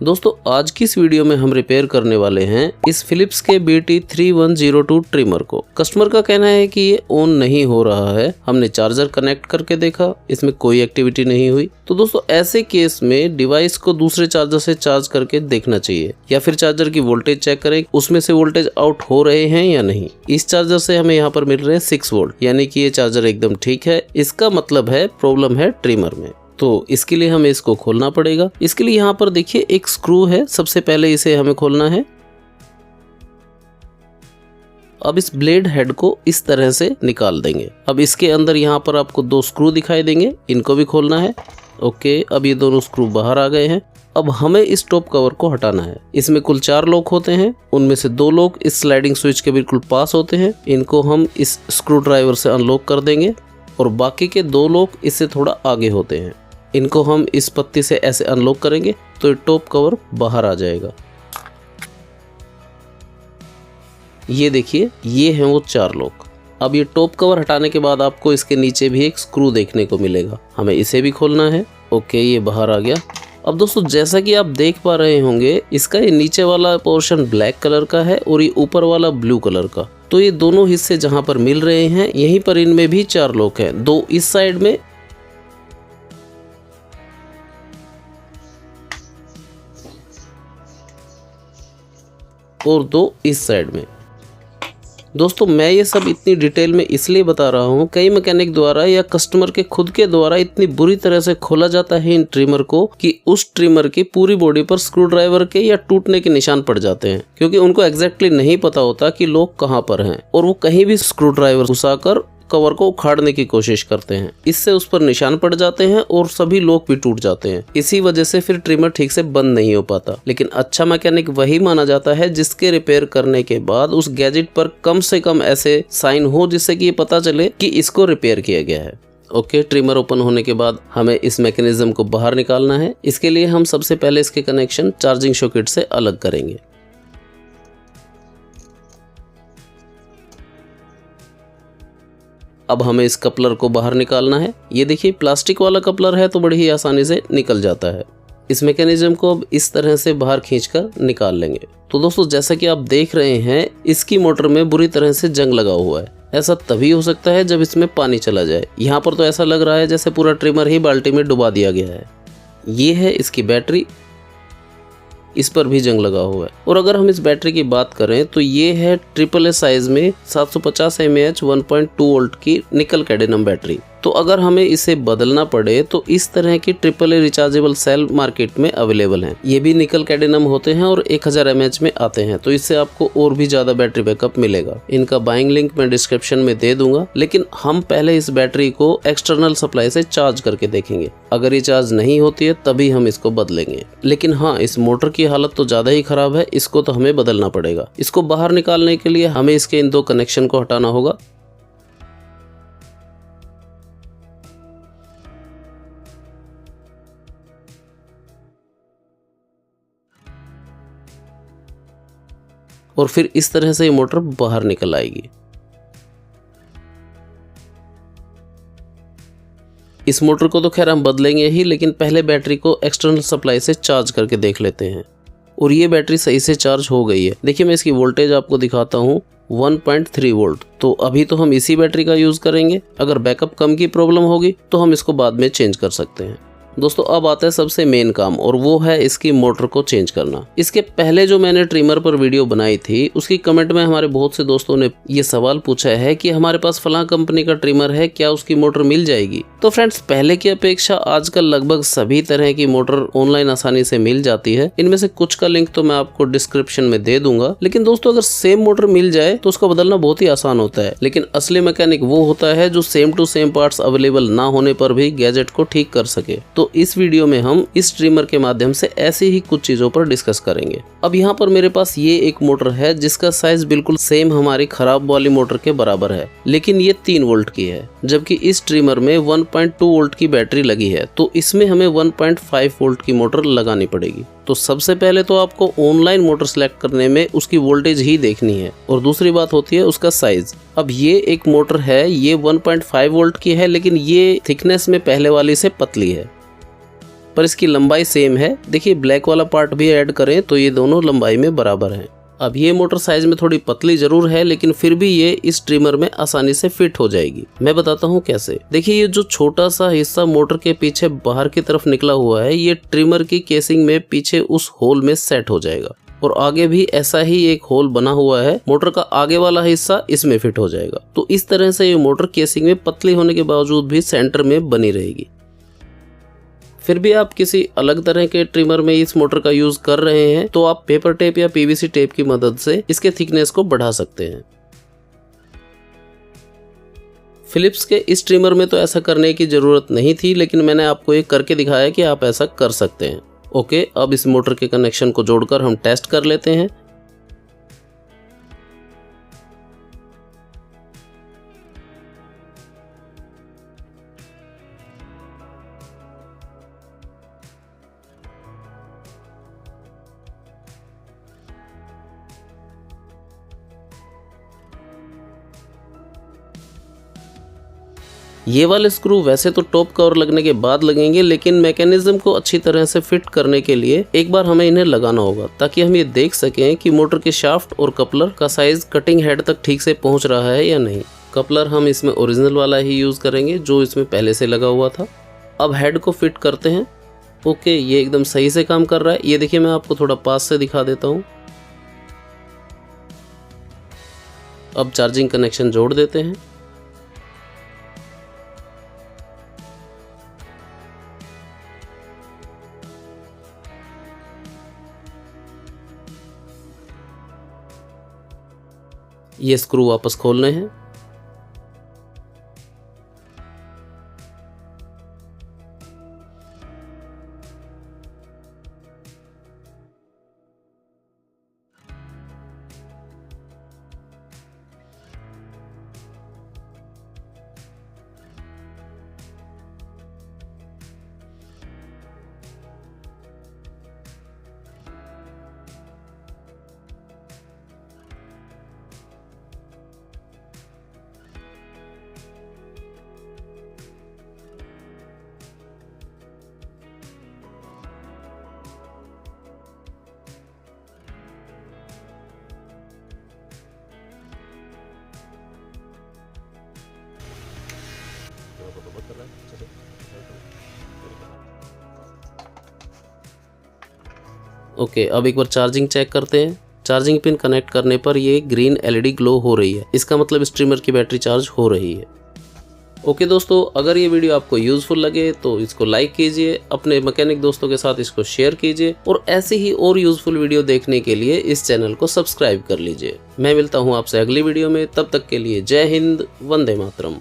दोस्तों आज की इस वीडियो में हम रिपेयर करने वाले हैं इस फिलिप्स के BT3102 ट्रिमर को। कस्टमर का कहना है कि ये ऑन नहीं हो रहा है। हमने चार्जर कनेक्ट करके देखा, इसमें कोई एक्टिविटी नहीं हुई। तो दोस्तों ऐसे केस में डिवाइस को दूसरे चार्जर से चार्ज करके देखना चाहिए, या फिर चार्जर की वोल्टेज चेक करें उसमें से वोल्टेज आउट हो रहे हैं या नहीं। इस चार्जर से हमें यहाँ पर मिल रहे हैं 6 वोल्ट, यानी कि ये चार्जर एकदम ठीक है। इसका मतलब है प्रॉब्लम है ट्रिमर में। तो इसके लिए हमें इसको खोलना पड़ेगा। इसके लिए यहाँ पर देखिए एक स्क्रू है, सबसे पहले इसे हमें खोलना है। अब इस ब्लेड हेड को इस तरह से निकाल देंगे। अब इसके अंदर यहाँ पर आपको 2 स्क्रू दिखाई देंगे, इनको भी खोलना है। ओके, अब ये दोनों स्क्रू बाहर आ गए हैं। अब हमें इस टॉप कवर को हटाना है। इसमें कुल 4 लॉक होते हैं, उनमें से 2 लॉक इस स्लाइडिंग स्विच के बिल्कुल पास होते हैं। इनको हम इस स्क्रू ड्राइवर से अनलॉक कर देंगे और बाकी के 2 लॉक इससे थोड़ा आगे होते हैं। इनको हम इस पत्ती से ऐसे अनलॉक करेंगे तो ये टॉप कवर बाहर आ जाएगा। ये देखिए, ये हैं वो 4 लॉक। अब ये टॉप कवर हटाने के बाद आपको इसके नीचे भी एक स्क्रू देखने को मिलेगा, हमें इसे भी खोलना है। ओके, ये बाहर आ गया। अब दोस्तों जैसा कि आप देख पा रहे होंगे, इसका ये नीचे वाला पोर्शन ब्लैक कलर का है और ये ऊपर वाला ब्लू कलर का। तो ये दोनों हिस्से जहां पर मिल रहे हैं, यहीं पर इनमें भी 4 लॉक हैं, 2 इस साइड में और 2 इस साइड में। दोस्तों मैं ये सब इतनी डिटेल में इसलिए बता रहा हूँ, कई मैकेनिक द्वारा या कस्टमर के खुद के द्वारा इतनी बुरी तरह से खोला जाता है इन ट्रिमर को कि उस ट्रिमर की पूरी बॉडी पर स्क्रू ड्राइवर के या टूटने के निशान पड़ जाते हैं, क्योंकि उनको एग्जैक्टली नहीं पता होता कि लॉक कहाँ पर हैं और वो कहीं भी स्क्रू ड्राइवर घुसाकर कवर को उखाड़ने की कोशिश करते हैं। इससे उस पर निशान पड़ जाते हैं और सभी लॉक भी टूट जाते हैं। इसी वजह से फिर ट्रिमर ठीक से बंद नहीं हो पाता। लेकिन अच्छा मैकेनिक वही माना जाता है जिसके रिपेयर करने के बाद उस गैजेट पर कम से कम ऐसे साइन हो जिससे कि ये पता चले कि इसको रिपेयर किया गया है। ओके, ट्रिमर ओपन होने के बाद हमें इस मैकेनिज्म को बाहर निकालना है। इसके लिए हम सबसे पहले इसके कनेक्शन चार्जिंग सॉकेट से अलग करेंगे। अब हमें इस कपलर को बाहर निकालना है। ये देखिए प्लास्टिक वाला कपलर है तो बड़ी ही आसानी से निकल जाता है। इस मैकेनिज्म को अब इस तरह से बाहर खींचकर निकाल लेंगे। तो दोस्तों जैसा कि आप देख रहे हैं, इसकी मोटर में बुरी तरह से जंग लगा हुआ है। ऐसा तभी हो सकता है जब इसमें पानी चला जाए। यहाँ पर तो ऐसा लग रहा है जैसे पूरा ट्रिमर ही बाल्टी में डुबा दिया गया है। ये है इसकी बैटरी, इस पर भी जंग लगा हुआ है। और अगर हम इस बैटरी की बात करें तो ये है AAA साइज में 750 mAh 1.2 वोल्ट की निकल कैडमियम बैटरी। तो अगर हमें इसे बदलना पड़े तो इस तरह की AAA रिचार्जेबल सेल मार्केट में अवेलेबल हैं। ये भी निकल कैडमियम होते हैं और 1000 mAh में आते हैं, तो इससे आपको और भी ज्यादा बैटरी बैकअप मिलेगा। इनका बाइंग लिंक मैं डिस्क्रिप्शन में दे दूंगा। लेकिन हम पहले इस बैटरी को एक्सटर्नल सप्लाई से चार्ज करके देखेंगे। अगर ये चार्ज नहीं होती है तभी हम इसको बदलेंगे। लेकिन हाँ, इस मोटर की हालत तो ज्यादा ही खराब है, इसको तो हमें बदलना पड़ेगा। इसको बाहर निकालने के लिए हमें इसके इन 2 कनेक्शन को हटाना होगा। और फिर इस तरह से ये मोटर बाहर निकल आएगी। इस मोटर को तो खैर हम बदलेंगे ही, लेकिन पहले बैटरी को एक्सटर्नल सप्लाई से चार्ज करके देख लेते हैं। और ये बैटरी सही से चार्ज हो गई है। देखिए मैं इसकी वोल्टेज आपको दिखाता हूँ, 1.3 वोल्ट। तो अभी तो हम इसी बैटरी का यूज करेंगे। अगर बैकअप कम की प्रॉब्लम होगी तो हम इसको बाद में चेंज कर सकते हैं। दोस्तों अब आता है सबसे मेन काम, और वो है इसकी मोटर को चेंज करना। इसके पहले जो मैंने ट्रिमर पर वीडियो बनाई थी, उसकी कमेंट में हमारे बहुत से दोस्तों ने ये सवाल पूछा है कि हमारे पास फलां कंपनी का ट्रिमर है, क्या उसकी मोटर मिल जाएगी। तो फ्रेंड्स, पहले की अपेक्षा आजकल लगभग सभी तरह की मोटर ऑनलाइन आसानी से मिल जाती है। इनमें से कुछ का लिंक तो मैं आपको डिस्क्रिप्शन में दे दूंगा। लेकिन दोस्तों अगर सेम मोटर मिल जाए तो उसका बदलना बहुत ही आसान होता है। लेकिन असली मैकेनिक वो होता है जो same to same parts available ना होने पर भी गैजेट को ठीक कर सके। तो इस वीडियो में हम इस ट्रिमर के माध्यम से ऐसे ही कुछ चीजों पर डिस्कस करेंगे। अब यहाँ पर मेरे पास ये एक मोटर है जिसका साइज बिल्कुल सेम हमारी खराब वाली मोटर के बराबर है, लेकिन ये 3 वोल्ट की है, जबकि इस ट्रिमर में 1.2 वोल्ट की बैटरी लगी है। तो इसमें हमें 1.5 वोल्ट की मोटर लगानी पड़ेगी। तो सबसे पहले तो आपको ऑनलाइन मोटर सेलेक्ट करने में उसकी वोल्टेज ही देखनी है, और दूसरी बात होती है उसका साइज। अब ये एक मोटर है, ये 1.5 वोल्ट की है, लेकिन ये थिकनेस में पहले वाली से पतली है। पर इसकी लंबाई सेम है। देखिए ब्लैक वाला पार्ट भी ऐड करें तो ये दोनों लंबाई में बराबर हैं। अब ये मोटर साइज में थोड़ी पतली जरूर है, लेकिन फिर भी ये इस ट्रिमर में आसानी से फिट हो जाएगी। मैं बताता हूँ कैसे। देखिए ये जो छोटा सा हिस्सा मोटर के पीछे बाहर की तरफ निकला हुआ है, ये ट्रिमर की केसिंग में पीछे उस होल में सेट हो जाएगा और आगे भी ऐसा ही एक होल बना हुआ है, मोटर का आगे वाला हिस्सा इसमें फिट हो जाएगा। तो इस तरह से ये मोटर केसिंग में पतली होने के बावजूद भी सेंटर में बनी रहेगी। फिर भी आप किसी अलग तरह के ट्रिमर में इस मोटर का यूज कर रहे हैं तो आप पेपर टेप या पीवीसी टेप की मदद से इसके थिकनेस को बढ़ा सकते हैं। फिलिप्स के इस ट्रिमर में तो ऐसा करने की जरूरत नहीं थी, लेकिन मैंने आपको ये करके दिखाया कि आप ऐसा कर सकते हैं। ओके, अब इस मोटर के कनेक्शन को जोड़कर हम टेस्ट कर लेते हैं। ये वाले स्क्रू वैसे तो टॉप कवर लगने के बाद लगेंगे, लेकिन मैकेनिज्म को अच्छी तरह से फिट करने के लिए एक बार हमें इन्हें लगाना होगा, ताकि हम ये देख सकें कि मोटर के शाफ्ट और कपलर का साइज कटिंग हेड तक ठीक से पहुंच रहा है या नहीं। कपलर हम इसमें ओरिजिनल वाला ही यूज करेंगे जो इसमें पहले से लगा हुआ था। अब हेड को फिट करते हैं। ओके, ये एकदम सही से काम कर रहा है। ये देखिए, मैं आपको थोड़ा पास से दिखा देता हूँ। अब चार्जिंग कनेक्शन जोड़ देते हैं। ये स्क्रू वापस खोलने हैं। ओके, अब एक बार चार्जिंग चेक करते हैं। चार्जिंग पिन कनेक्ट करने पर ये ग्रीन एलईडी ग्लो हो रही है, इसका मतलब इस ट्रिमर की बैटरी चार्ज हो रही है। ओके दोस्तों, अगर ये वीडियो आपको यूजफुल लगे तो इसको लाइक कीजिए, अपने मैकेनिक दोस्तों के साथ इसको शेयर कीजिए और ऐसे ही और यूजफुल वीडियो देखने के लिए इस चैनल को सब्सक्राइब कर लीजिए। मैं मिलता हूँ आपसे अगली वीडियो में, तब तक के लिए जय हिंद, वंदे मातरम।